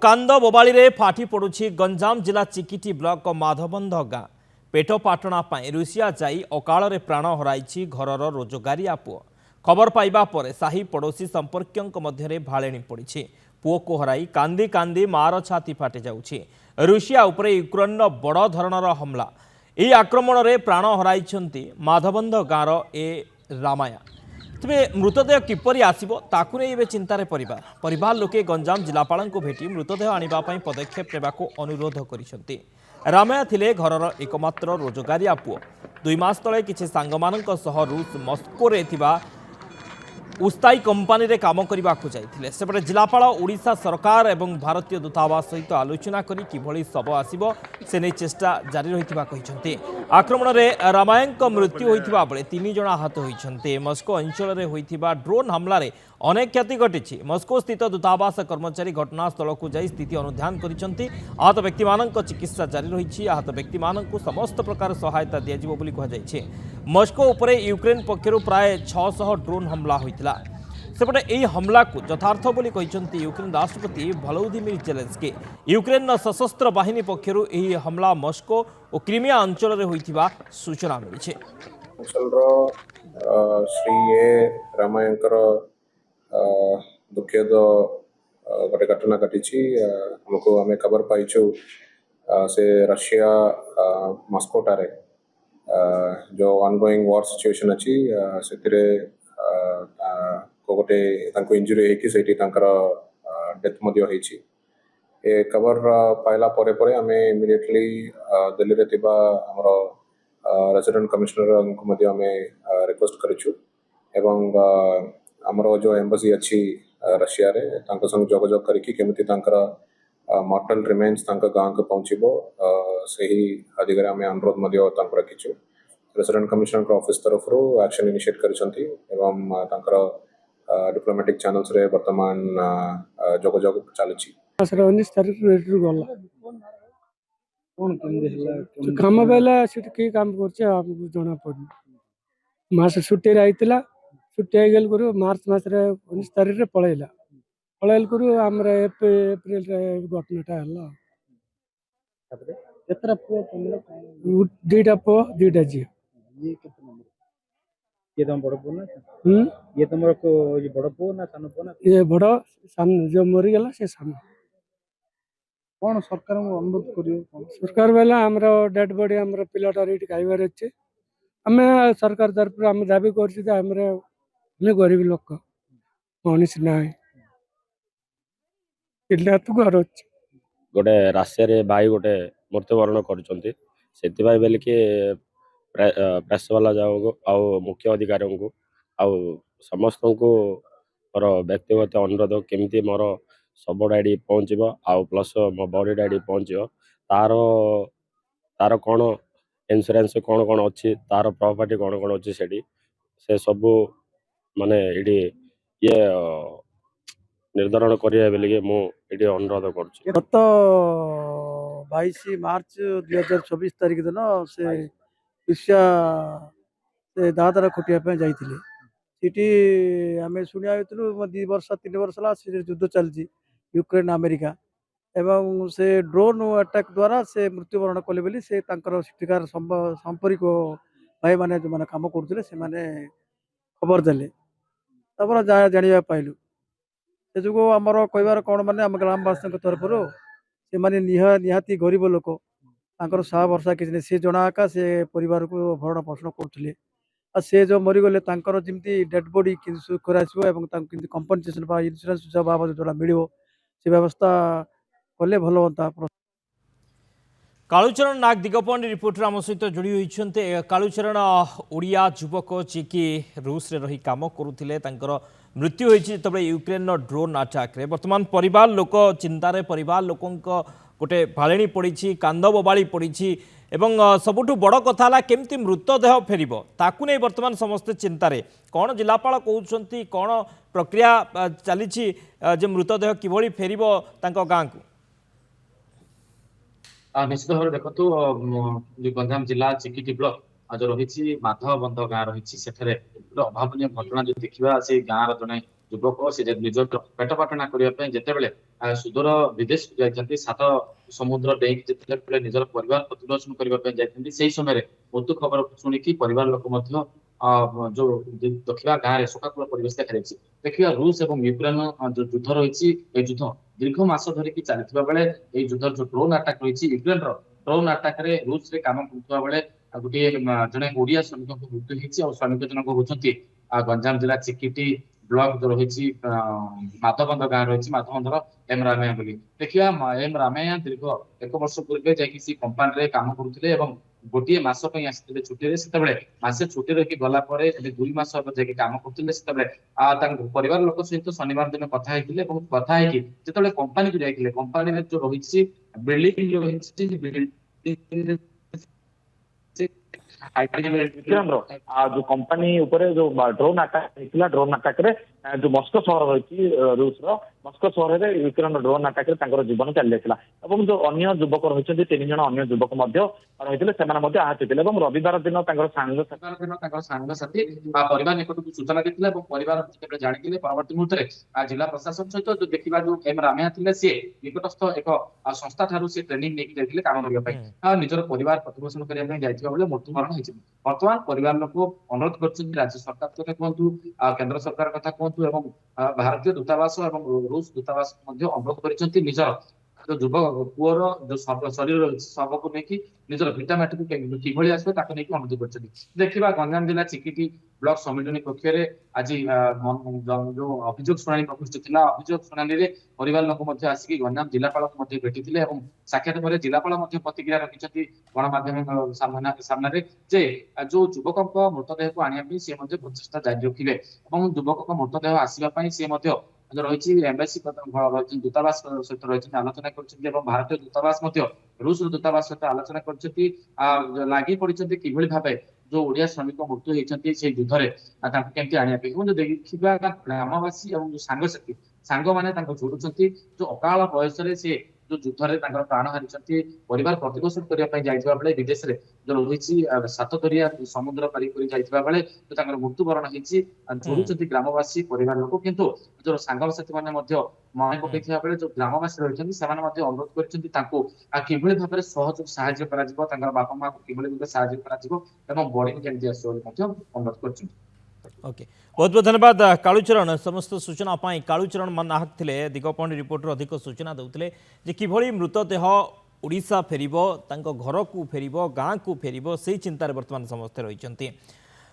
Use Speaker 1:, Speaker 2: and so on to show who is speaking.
Speaker 1: कांद बोबाड़ी रे फाटी पड़ुछि गंजाम जिला चिकिटी ब्लॉक माधवबंध गाँ पेट पाटणा रुषिया जाई अकाल प्राण हराई घरर रोजगारिया पुओ खबर पाइबा पर साही पड़ोशी संपर्क मध्य भाड़ेणी पड़ी पुओ को हराई कांदी कांदी मार छाती फाटी जाउछि रुषिया उपरे यूक्रेन बड़ धरणर हमला यह आक्रमण में प्राण हराई माधवबंध गाँर ए रामाया तेरे मृतदेह किपरि आसिबो ताकु नै चिंतार परिवार लोके गंजाम जिलापाल को भेटी मृतदेह आनिबापई पदक्षेप नेबाको अनुरोध करिसेंती। रामाया थिले घरर एकमात्र रोजगारिया पुओ 2 मास तले किछि सांगमानक सह रूस मस्को रे थिबा उस्ताई कंपानी रे काम करने को जाइथिले सेपटे जिलापाल ओडिशा सरकार एवं भारतीय दूतावास सहित आलोचना करी किभଳି शव आसिबो से नै चेष्टा जारी रहिथिबा कहिसंती। आक्रमण में रामायंक मृत्यु होइथिबा बेले 3 जण आहत होइसंती। मस्को अंचल रे होइथिबा ड्रोन हमला रे अनेक क्षति घटिछि। मस्को स्थित दूतावास कर्मचारी घटनास्थल को जाई स्थिति अनुध्यान करिसंती। आहत व्यक्ति मानक चिकित्सा जारी रहिछि। आहत व्यक्ति मानक समस्त प्रकार सहायता दिया जिवो बोली कहा जाइछि। मस्को उपरे यूक्रेन पक्षरु प्राय 600 ड्रोन हमला होइतिला। सेपटे यही हमला को यथार्थ बोली कहते यूक्रेन राष्ट्रपति वोलोदिमिर जेलेंस्की। यूक्रेन सशस्त्र बाहिनी पक्षरु यही हमला मस्को और क्रीमिया अंचल रे होइतिबा सूचना मिली।
Speaker 2: श्री ए रामायंकर दुखेद गोटे घटना घटी हमको आम खबर पाइचु से रशिया मस्कोटारे जो ऑनगोइंग वॉर सिचुएशन अच्छी से गोटे इंजुरी होकर डेथ ए खबर पाइला परे परे आम इमिडिएटली दिल्ली रे थिबा हमरो रेसिडेंट कमिश्नर को मध्य आम रिक्वेस्ट करिछु एवं हमरो जो एम्बेसी अच्छी रशिया रे तांको संग जोगाजोग करके केमिति तांकर मॉर्टल रिमेन्स तांका गाँव को पहुँचबो सही अधिकारी आम अनुरोध मध्य तांको रखिछु। रेसिडेंट कमिश्नर ऑफिस तरफ एक्शन इनिशिएट करिसंती एवं तांकर डिप्लोमेटिक चैनल्स रे वर्तमान जोगाजोग चलुछि।
Speaker 3: 19 तारीख रेटरू गला कोन काम बेला सिट की काम करছে आपको जणा पड़ी मास छुट्टी आइतला छुट्टी आइ गेल करू मार्च मास रे 19 तारीख रे पळैला पळैल करू हमरा अप्रैल रे घटनाटा हला तबरे केतरा पो तमरा दीटा पो दीटा जी ये केतना नंबर ये तुम बड़ पो ना ये तुमरा को ये बड़ पो ना सान पो ना ये बड़ सान जो मरि गेला से सान कौन सरकार अनुरोध करियो सरकार बेला हमरा डेड बॉडी हमरा पिलाटा रेट खाइबार अछि हमें सरकार तरफ हम दाबी करछि जे हमरा ने गरीब लोक मनीष नाही इल्ला तू घर अछि
Speaker 4: गोटे राशिया रे भाई गोटे मृत्युवरण करछंती सेतिबाई बेले कि प्रेस वाला जाओ आउ मुख्य अधिकारी को आउ समस्त को मोर व्यक्तिगत अनुरोध केमिति मोर सब डायरी पहुँचब आउ प्लस मो बॉडी डायरी पहुँचब तार तार कौन इन्शुरेंस कौन कौन अच्छी तार प्रॉपर्टी कौन कौन अच्छी से सब माने ये निर्धारण करिए बोलिए मुझे अनुरोध कर
Speaker 3: गत 22 मार्च 2024 तारीख दिन से ईर्ष्या से दादरा खटिया पे जाइथिले सिटी आमे सुनिया हेतु 2 वर्ष 3 वर्ष ला से युद्ध चलजी यूक्रेन अमेरिका एवं से ड्रोन अटैक द्वारा से मृत्युवरण कले बोली से तांकर सिटिकार संपर्क भाई माने जो माने काम करथिले से माने खबर देले तबर जानिया पाइलु से जो आमर कहबार कौन माने आम ग्रामवासी तरफ से माने निहाती गरीब लोक तांकर सहा वर्षा किसी से जनाका से परिवार को भरण पोषण करथिले आ से जो मरीगले तांकर जिमती डेड बॉडी कराइबो एवं तांको कंपनसेशन बा इंश्योरेंस बाबद जोड़ा मिलिबो से व्यवस्था कले भल होता।
Speaker 1: कालुचरण नाग दिगपंडी रिपोर्टर आम सहित जोड़ी होती कालुचरण ओडिया युवक जिकी रूस रे रही काम करुले मृत्यु होती जो यूक्रेन ड्रोन अटैक बर्तमान परिवार लोक चिंतार परिवार लोकों गोटे भाड़ेणी पड़ी कांद बोबाड़ी पड़ी एवं सबुठ बड़ कथा केमती मृतदेह फेर ताकू नहीं बर्तमान समस्ते चिंतार कौन जिलापाल कहते कौन प्रक्रिया चली मृतदेह किभली फेर गाँ को
Speaker 5: निश्चित भाव देखु जो गंजाम जिला चिकिटी ब्लॉक जो रही माधवबंध गाँ रही अभावन घटना जो देखा से गाँव जड़े ଯୁବକ ସେ ନିଜ ପେଟ ପାଟଣା କରିବା ପାଇଁ ଯେତେବେଳେ ସୁଦୂର ବିଦେଶକୁ ଯାଇଛନ୍ତି, 7 ସମୁଦ୍ର ଡେଇଁକି ଯେତେବେଳେ ନିଜର ପରିବାର ପ୍ରତିପୋଷଣ କରିବା ପାଇଁ ଯାଇଛନ୍ତି, ସେଇ ସମୟରେ ମୃତ୍ୟୁ ଖବର ଶୁଣିକି ପରିବାର ଲୋକ ମଧ୍ୟ ଯୋଉ ଦେଖିବା ଗାଁରେ ଶୋକାକୁଳ ପରିବେଶ ଦେଖାଯାଇଛି। ଦେଖିବା ରୁଷ ଏବଂ ୟୁକ୍ରେନ ଯୋଉ ଯୁଦ୍ଧ ରହିଛି, এই ଯୁଦ୍ଧ ଦୀର୍ଘ ମାସ ଧରିକି ଚାଲିଥିବା ବେଳେ এই ଯୁଦ୍ଧର ଯୋଉ ଡ୍ରୋନ୍ ଆଟାକ ରହିଛି, ୟୁକ୍ରେନର ଡ୍ରୋନ୍ ଆଟାକରେ ରୁଷରେ କାମ କରୁଥିବା ବେଳେ ଗୋଟିଏ ଜଣେ ଓଡିଆ ଶ୍ରମିକଙ୍କ ମୃତ୍ୟୁ ହେଇଛି। ଆଉ ଶ୍ରମିକ ଜଣକ ହଉଛନ୍ତି ଗଞ୍ଜାମ ଜିଲ୍ଲା ଚିକିଟି ବ୍ଲକ ଯୋଉ ରହିଛି ମାଧବନ୍ଧ ଗାଁ ରହିଛି, ମାଧବନ୍ଧର ଏମ ରାମେୟା ବୋଲି। ଦେଖିବା ଏମ ରାମେୟା ଦୀର୍ଘ 1 ବର୍ଷ ପୂର୍ବେ ଯାଇକି ସେ କମ୍ପାନୀରେ କାମ କରୁଥିଲେ ଏବଂ ଗୋଟିଏ ମାସ ପାଇଁ ଆସିଥିଲେ ଛୁଟିରେ। ସେତେବେଳେ ମାସେ ଛୁଟି ରହିକି ଗଲା ପରେ ଏବେ 2 ମାସ ହେବ ଯାଇକି କାମ କରୁଥିଲେ। ସେତେବେଳେ ତାଙ୍କ ପରିବାର ଲୋକ ସହିତ ଶନିବାର ଦିନ କଥା ହେଇଥିଲେ ଏବଂ କଥା ହେଇକି ଯେତେବେଳେ କମ୍ପାନୀକୁ ଯାଇଥିଲେ, କମ୍ପାନୀରେ ଯୋଉ ରହିଛି ବିଲ୍ଡିଂ ଯୋଉ ରହିଛି,
Speaker 6: ଯୋଉ କମ୍ପାନୀ ଉପରେ ଯୋଉ ଡ୍ରୋନ୍ ଆଟାକ ହେଇଥିଲା, ଡ୍ରୋନ୍ ଆଟାକରେ ଯୋଉ ମସ୍କୋ ସହର ରହିଛି ରୁଷର, ମସ୍କୋ ସହରରେ ୟୁକ୍ରେନ ଡ୍ରୋନ୍ ଆଟାକରେ ତାଙ୍କର ଜୀବନ ଚାଲି ଯାଇଥିଲା। ଏବଂ ଯୋଉ ଅନ୍ୟ ଯୁବକ ରହିଛନ୍ତି 3 ଜଣ ଅନ୍ୟ ଯୁବକ ମଧ୍ୟ ରହିଥିଲେ, ସେମାନେ ମଧ୍ୟ ଆହତ ହେଇଥିଲେ। ଏବଂ ରବିବାର ଦିନ ତାଙ୍କର
Speaker 5: ସାଙ୍ଗସାଥି ବା ପରିବାର ନିକଟକୁ ସୂଚନା ଦେଇଥିଲେ ଏବଂ ପରିବାର ଯେତେବେଳେ ଜାଣିଥିଲେ, ପରବର୍ତ୍ତୀ ମୁହୂର୍ତ୍ତରେ ଜିଲ୍ଲା ପ୍ରଶାସନ ସହିତ ଯୋଉ ଦେଖିବା ଯୋଉ ଏମ ରାମେୟା ଥିଲେ, ସିଏ ନିକଟସ୍ଥ ଏକ ସଂସ୍ଥା ଠାରୁ ସେ ଟ୍ରେନିଂ ନେଇକି ଯାଇଥିଲେ କାମ କରିବା ପାଇଁ। ନିଜର ପରିବାର ପ୍ରତିପୋଷଣ କରିବା ପାଇଁ ଯାଇଥିବା ବେଳେ ମୃତ୍ୟୁବରଣ ହେଇଛି। ବର୍ତ୍ତମାନ ପରିବାର ଲୋକ ଅନୁରୋଧ କରୁଛନ୍ତି ରାଜ୍ୟ ସରକାର କଥା କୁହନ୍ତୁ, କେନ୍ଦ୍ର ସରକାର କଥା କୁହନ୍ତୁ ଏବଂ ଭାରତୀୟ ଦୂତାବାସ ଏବଂ ରୁଷ ଦୂତାବାସ ମଧ୍ୟ ଅନୁରୋଧ କରିଛନ୍ତି ନିଜର ଯୋଉ ଯୁବ ପୁଅର ଯୋଉ ଶରୀର ରହିଛି ଶବକୁ ନେଇକି ନିଜର ଭିଟାମାଟିକୁ କିଭଳି ଆସିବ ତାକୁ ନେଇକି ଅନୁରୋଧ କରିଛନ୍ତି। ଦେଖିବା ଗଞ୍ଜାମ ଜିଲ୍ଲା ଚିକିଟି ବ୍ଲକ ସମ୍ମିଳନୀ କକ୍ଷରେ ଆଜି ଯୋଉ ଅଭିଯୋଗ ଶୁଣାଣି ପ୍ରକୃଷ୍ଟ ଥିଲା, ଅଭିଯୋଗ ଶୁଣାଣିରେ ପରିବାର ଲୋକ ମଧ୍ୟ ଆସିକି ଗଞ୍ଜାମ ଜିଲ୍ଲାପାଳକୁ ମଧ୍ୟ ଭେଟିଥିଲେ ଏବଂ ସାକ୍ଷାତ ପରେ ଜିଲ୍ଲାପାଳ ମଧ୍ୟ ପ୍ରତିକ୍ରିୟା ରଖିଛନ୍ତି ଗଣମାଧ୍ୟମ ସାମ୍ନାରେ ଯେ ଯୋଉ ଯୁବକଙ୍କ ମୃତଦେହକୁ ଆଣିବା ପାଇଁ ସେ ମଧ୍ୟ ପ୍ରଚେଷ୍ଟା ଜାରି ରଖିବେ ଏବଂ ଯୁବକଙ୍କ ମୃତଦେହ ଆସିବା ପାଇଁ ସେ ମଧ୍ୟ ରହିଛି ଏମ୍ବାସି ଦୂତାବାସ ସହିତ ରହିଛନ୍ତି, ଆଲୋଚନା କରିଛନ୍ତି ଏବଂ ଭାରତୀୟ ଦୂତାବାସ ମଧ୍ୟ ରୁଷ ଦୂତାବାସ ସହିତ ଆଲୋଚନା କରିଛନ୍ତି। ଲାଗି ପଡିଛନ୍ତି କିଭଳି ଭାବେ ଯୋଉ ଓଡିଆ ଶ୍ରମିକ ମୃତ୍ୟୁ ହେଇଛନ୍ତି ସେଇ ଯୁଦ୍ଧରେ ତାଙ୍କୁ କେମିତି ଆଣିବା ପାଇଁ। ଏବଂ ଦେଖିବା ଗ୍ରାମବାସୀ ଏବଂ ଯୋଉ ସାଙ୍ଗମାନେ ତାଙ୍କୁ ଯୋଡୁଛନ୍ତି, ଯୋଉ ଅକାଳ ବୟସରେ ସେ ଯୋଉ ଯୁଦ୍ଧରେ ତାଙ୍କର ପ୍ରାଣ ହାରିଛନ୍ତି, ପରିବାର ପ୍ରତିପୋଷଣ କରିବା ପାଇଁ ଯାଇଥିବା ବେଳେ ବିଦେଶରେ ଯୋଉ ରହିଛି 7 ଦରିଆ ସମୁଦ୍ର ପାରି କରି ଯାଇଥିବା ବେଳେ ଯୋଉ ତାଙ୍କର ମୃତ୍ୟୁବରଣ ହେଇଛି, ଯୋଡୁଛନ୍ତି ଗ୍ରାମବାସୀ ପରିବାର ଲୋକ। କିନ୍ତୁ ଯୋଉ ସାଙ୍ଗସାଥୀ ମାନେ ମଧ୍ୟ ମନେ ପକେଇଥିବା ବେଳେ ଯୋଉ ଗ୍ରାମବାସୀ ରହିଛନ୍ତି ସେମାନେ ମଧ୍ୟ ଅନୁରୋଧ କରିଛନ୍ତି ତାଙ୍କୁ କିଭଳି ଭାବରେ ସହଯୋଗ ସାହାଯ୍ୟ କରାଯିବ, ତାଙ୍କର ବାପା ମାଙ୍କୁ କିଭଳି ଭାବରେ ସାହାଯ୍ୟ କରାଯିବ ଏବଂ ବଡିଂ କେମିତି ଆସିବ ବୋଲି ମଧ୍ୟ ଅନୁରୋଧ କରିଛନ୍ତି।
Speaker 1: ओके, बहुत बहुत धन्यवाद कालूचरण। समस्त सूचना पाई कालूचरण नाहक थे दिगपहंडी रिपोर्टर अधिक सूचना देते जे किभली मृतदेह ओडिशा फेरिबो, तांको घर को फेरिबो, गाँ को फेरिबो, से चिंतार वर्तमान समस्ते रही।